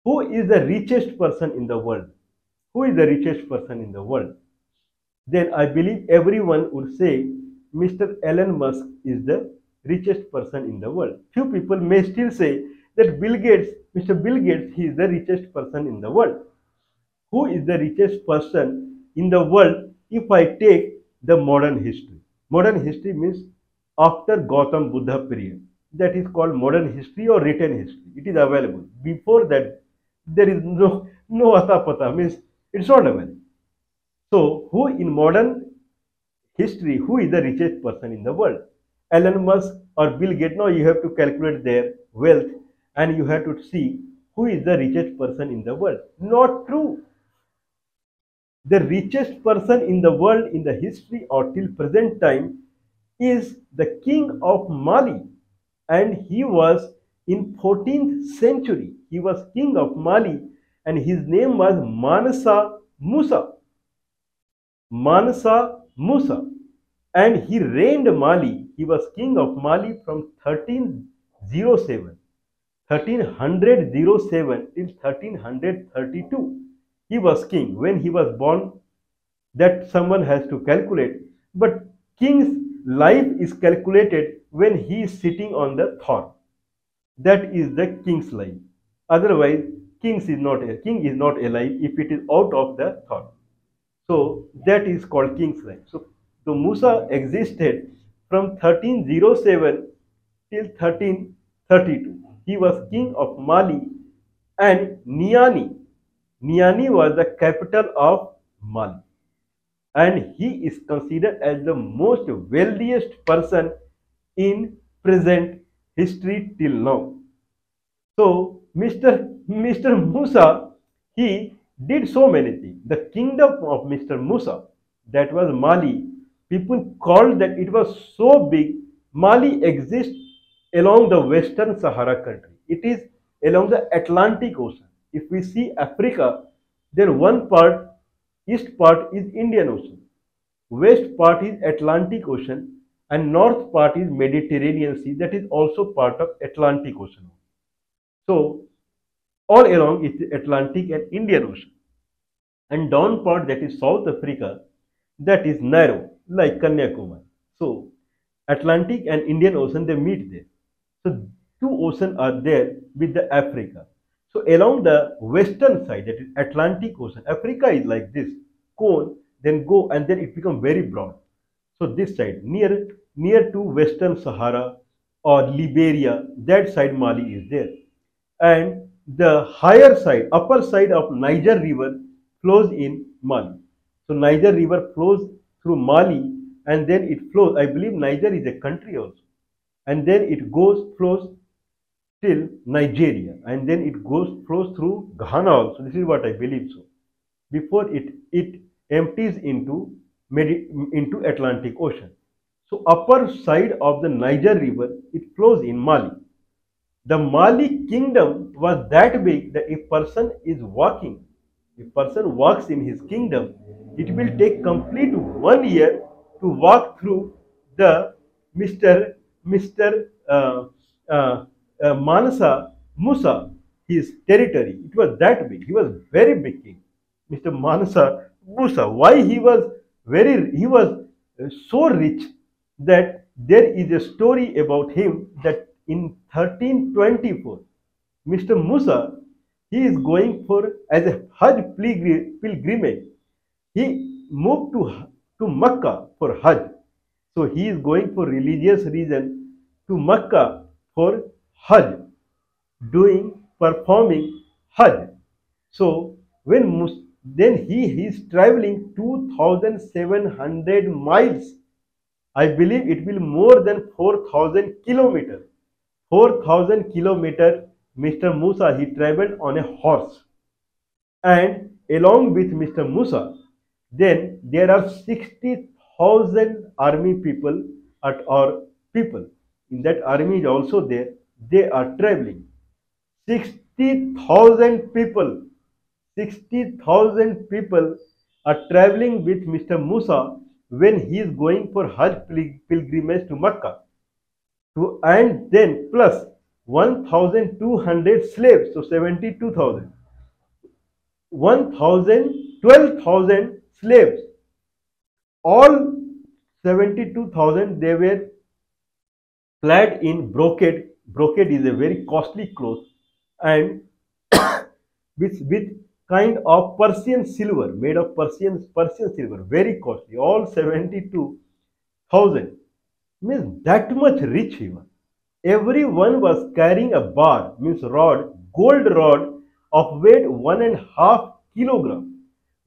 Who is the richest person in the world? Who is the richest person in the world? Then I believe everyone would say Mr. Elon Musk is the richest person in the world. Few people may still say that Bill Gates, Mr. Bill Gates, he is the richest person in the world. Who is the richest person in the world if I take the modern history? Modern history means after Gautam Buddha period. That is called modern history or written history. It is available. Before that, there is no atapata, means it's not available. So, who in modern history, who is the richest person in the world? Elon Musk or Bill Gates? No, you have to calculate their wealth and you have to see who is the richest person in the world. Not true. The richest person in the world in the history or till present time is the king of Mali, and he was in 14th century. He was king of Mali and his name was Mansa Musa. Mansa Musa, and he reigned Mali. He was king of Mali from 1307 1307 till 1332. He was king. When he was born, that someone has to calculate. But king's life is calculated when he is sitting on the throne. That is the king's life. Otherwise, king is not alive if it is out of the throne. So that is called king's life. So the Musa existed from 1307 till 1332. He was king of Mali, and Niani was the capital of Mali, and he is considered as the most wealthiest person in present history till now. So Mr. Musa, he did so many things. The kingdom of Mr. Musa, that was Mali, people called that it was so big. Mali exists along the Western Sahara country. It is along the Atlantic Ocean. If we see Africa, then one part, east part is Indian Ocean, west part is Atlantic Ocean, and north part is Mediterranean Sea, that is also part of Atlantic Ocean. So all along it is Atlantic and Indian Ocean, and down part, that is South Africa, that is narrow like Kanyakumari. So Atlantic and Indian Ocean, they meet there. So two oceans are there with the Africa. So along the western side, that is Atlantic Ocean, Africa is like this cone, then go and then it becomes very broad. So this side near to Western Sahara or Liberia, that side Mali is there, and the higher side, upper side of Niger River flows in Mali. So Niger River flows through Mali, and then it flows. I believe Niger is a country also, and then it flows till Nigeria, and then it flows through Ghana also. This is what I believe so. Before it empties into Atlantic Ocean. So upper side of the Niger River, it flows in Mali. The Mali kingdom was that big that if person walks in his kingdom, it will take complete 1 year to walk through the Mr. Mansa Musa, his territory. It was that big. He was very big king, Mr. Mansa Musa. Why he was so rich that there is a story about him that in 1324, Mr. Musa, he is going for as a Hajj pilgrimage. He moved to Mecca for Hajj. So he is going for religious reason to Mecca for Hajj, performing Hajj. So then he is traveling 2,700 miles. I believe it will more than 4,000 kilometers. 4,000 kilometers, Mr. Musa, he traveled on a horse. And along with Mr. Musa, then there are 60,000 army people people. In that army is also there. They are traveling. 60,000 people. 60,000 people are traveling with Mr. Musa when he is going for Hajj pilgrimage to Mecca. And then plus 1,200 slaves, so 72,000. 1,000, 12,000 slaves. All 72,000 they were clad in brocade. Brocade is a very costly cloth, and with kind of Persian silver, made of Persian silver, very costly. All 72,000, means that much rich he was. Everyone was carrying a bar, means rod, gold rod of weight 1.5 kilogram.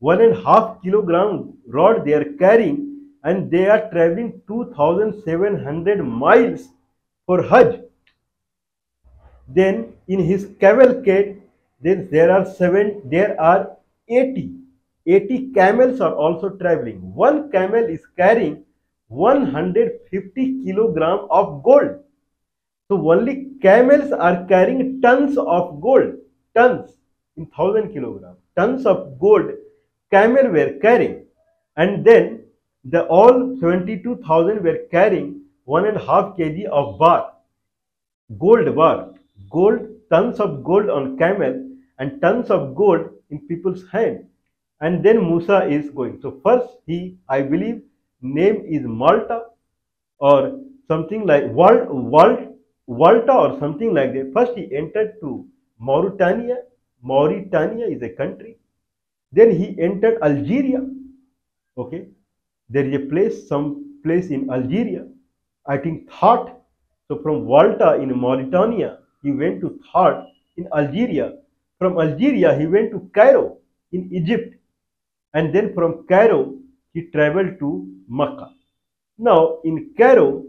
1.5 kilogram rod they are carrying, and they are traveling 2,700 miles for Hajj. Then in his cavalcade, then there are 80. 80 camels are also traveling. One camel is carrying 150 kilogram of gold. So only camels are carrying tons of gold, tons in 1,000 kilograms, tons of gold camel were carrying, and then the all 22,000 were carrying 1.5 kg of bar, gold bar, gold, tons of gold on camel and tons of gold in people's hand. And then Musa is going. So first I believe, name is Malta or something like Walta or something like that. First he entered to Mauritania. Mauritania is a country. Then he entered Algeria. Okay, there is a place, some place in Algeria. I think Thought. So from Walta in Mauritania, he went to Thought in Algeria. From Algeria, he went to Cairo in Egypt. And then from Cairo, he traveled to Mecca. Now in Cairo,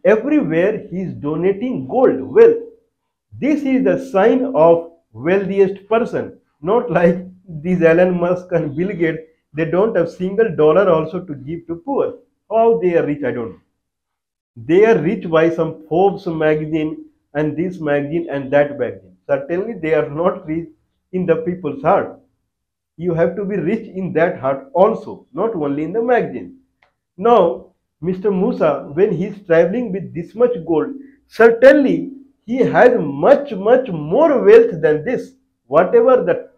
everywhere he is donating gold, wealth. This is the sign of wealthiest person. Not like these Elon Musk and Bill Gates, they don't have single dollar also to give to poor. How they are rich, I don't know. They are rich by some Forbes magazine and this magazine and that magazine. Certainly they are not rich in the people's heart. You have to be rich in that heart also, not only in the magazine. Now, Mr. Musa, when he is traveling with this much gold, certainly he has much more wealth than this. Whatever the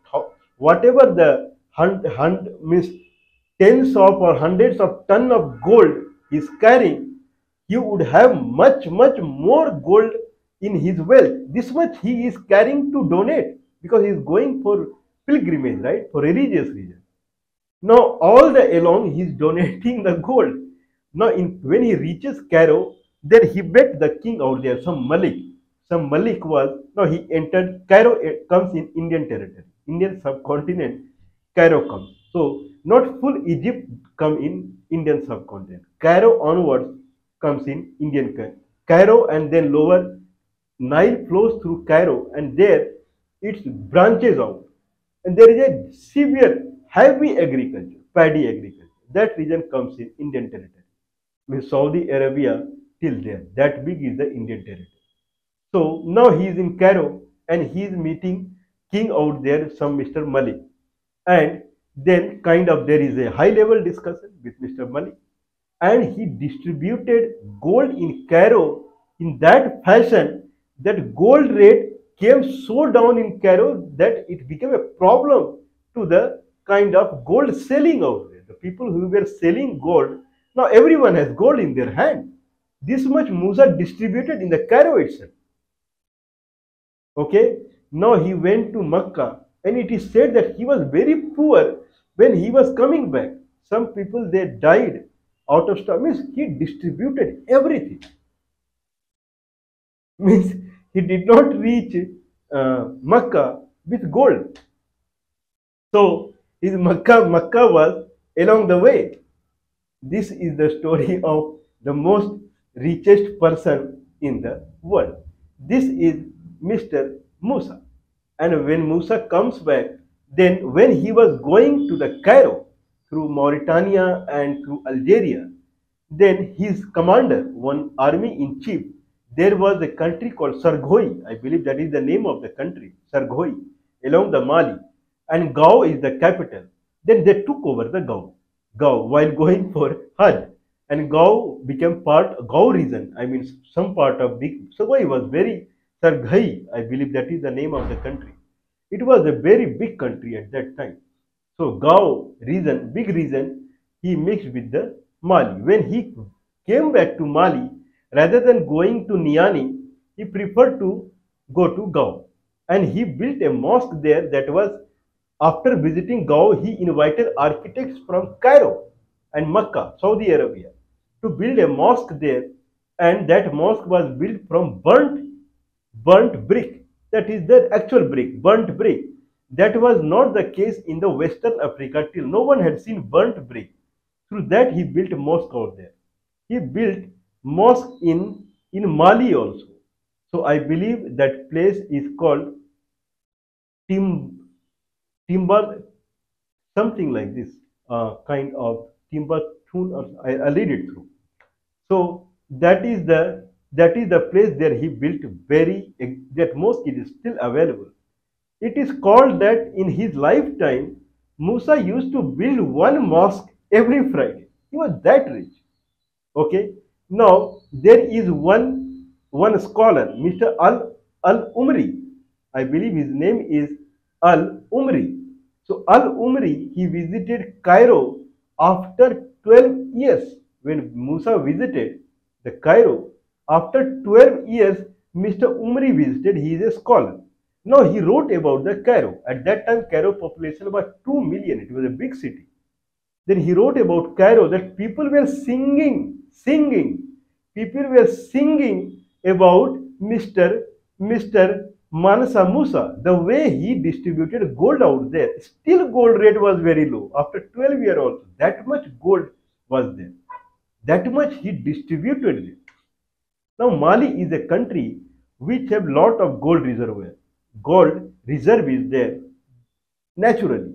means tens of or hundreds of tons of gold he is carrying, he would have much more gold in his wealth. This much he is carrying to donate because he is going for pilgrimage, right? For religious reasons. Now all the along he is donating the gold. Now when he reaches Cairo, then he met the king out there, some Malik. Some Malik was, now he entered Cairo, it comes in Indian territory, Indian subcontinent, Cairo comes. So not full Egypt come in Indian subcontinent. Cairo onwards comes in Indian Cairo, and then lower Nile flows through Cairo, and there it branches out. And there is a severe heavy agriculture, paddy agriculture. That region comes in Indian territory. Means Saudi Arabia till there. That big is the Indian territory. So now he is in Cairo and he is meeting king out there, some Mr. Malik. And then kind of there is a high level discussion with Mr. Malik. And he distributed gold in Cairo in that fashion that gold rate came so down in Cairo that it became a problem to the kind of gold selling out there. The people who were selling gold, now everyone has gold in their hand. This much Musa distributed in the Cairo itself. Okay, now he went to Mecca, and it is said that he was very poor when he was coming back. Some people they died out of stuff. Means he distributed everything. Means he did not reach Mecca with gold. So his Mecca was along the way. This is the story of the most richest person in the world. This is Mr. Musa. And when Musa comes back, then when he was going to the Cairo through Mauritania and through Algeria, then his commander, one army in chief, there was a country called Sargoi. I believe that is the name of the country, Sargoi, along the Mali. And Gao is the capital. Then they took over the Gao while going for Hajj. And Gao became Gao region. I mean, some part of big Sargoi was very Sarghai, I believe that is the name of the country. It was a very big country at that time. So Gao region, big region, he mixed with the Mali. When he came back to Mali, rather than going to Niani, he preferred to go to Gao. And he built a mosque there that was, after visiting Gao, he invited architects from Cairo and Mecca, Saudi Arabia, to build a mosque there. And that mosque was built from burnt brick. That is the actual brick, burnt brick. That was not the case in the Western Africa till no one had seen burnt brick. Through that he built a mosque out there. He built mosque in Mali also. So I believe that place is called Tim, Timba, something like this, kind of Timbathun, or I read it through. So that is the place there he built very, that mosque is still available. It is called that in his lifetime, Musa used to build one mosque every Friday. He was that rich. Okay. Now there is one scholar, Mr. Al Umri. I believe his name is Al Umri. So Al Umri, he visited Cairo after 12 years. When Musa visited the Cairo, after 12 years, Mr. Umri visited. He is a scholar. Now he wrote about the Cairo. At that time, Cairo population was 2 million. It was a big city. Then he wrote about Cairo that people were singing. People were singing about Mr. Mansa Musa, the way he distributed gold out there. Still gold rate was very low. After 12 years also, that much gold was there. That much he distributed it. Now Mali is a country which have lot of gold reservoir. Gold reserve is there naturally.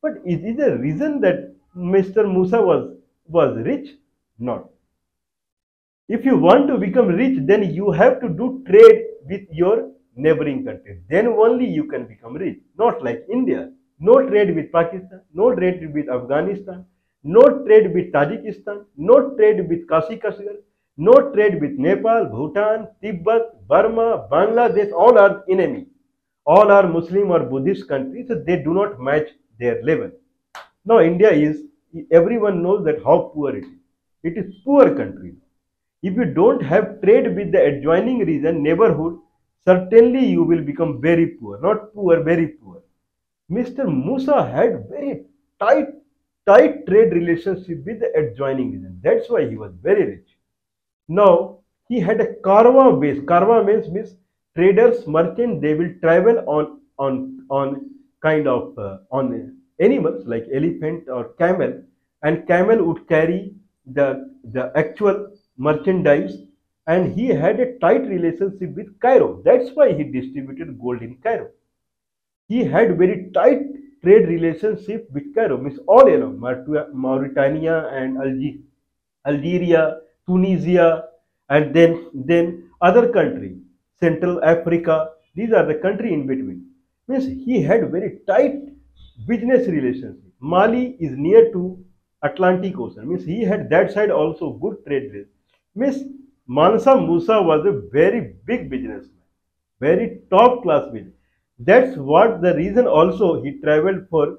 But is it a reason that Mr. Musa was rich? Not. If you want to become rich, then you have to do trade with your neighboring countries. Then only you can become rich. Not like India. No trade with Pakistan, no trade with Afghanistan, no trade with Tajikistan, no trade with Kashgar, no trade with Nepal, Bhutan, Tibet, Burma, Bangladesh, all are enemy. All are Muslim or Buddhist countries, so they do not match their level. Now India is, everyone knows that how poor it is. It is poor country. If you don't have trade with the adjoining region, neighborhood, certainly you will become very poor. Not poor, very poor. Mr. Musa had very tight trade relationship with the adjoining region. That's why he was very rich. Now he had a Karwa base. Karwa means traders, merchants. They will travel on kind of on animals like elephant or camel, and camel would carry the actual merchandise. And he had a tight relationship with Cairo. That's why he distributed gold in Cairo. He had very tight trade relationship with Cairo, means all along Mauritania and Algeria, Tunisia, and then other country, Central Africa. These are the country in between. Means he had very tight business relationship. Mali is near to Atlantic Ocean. Means he had that side also good trade relations. Means Mansa Musa was a very big businessman, very top class business. That's what the reason also he traveled for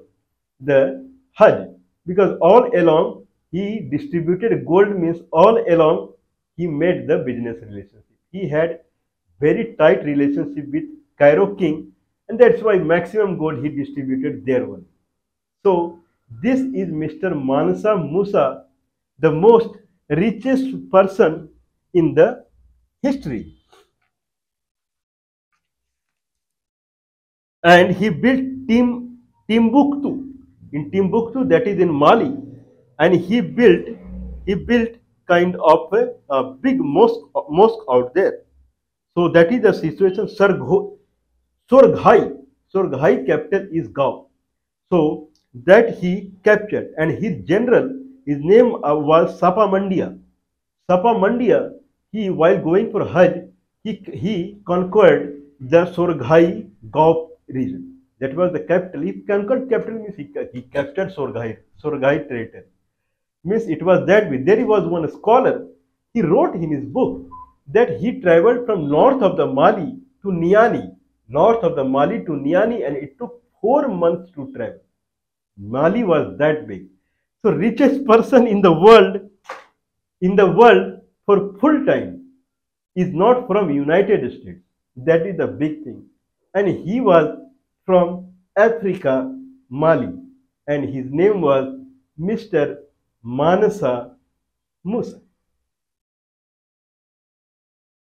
the Hajj, because all along he distributed gold, means all along he made the business relationship. He had very tight relationship with Cairo king, and that's why maximum gold he distributed there only. So this is Mr. Mansa Musa, the most richest person in the history. And he built Timbuktu in Timbuktu, that is in Mali, and he built kind of a big mosque out there. So that is the situation. Sorghai capital is Gao. So that he captured, and his general, his name was Sapamandia. Sapamandia, he while going for Hajj, he conquered the Sorghai Gao region. That was the capital. He conquered capital means he captured Sorghai territory. Means it was that way. There was one scholar, he wrote in his book that he traveled from north of the Mali to Niani. north of the Mali to Niani, and it took 4 months to travel. Mali was that big. So richest person in the world for full time is not from United States. That is the big thing. And he was from Africa, Mali, and his name was Mr. Mansa Musa.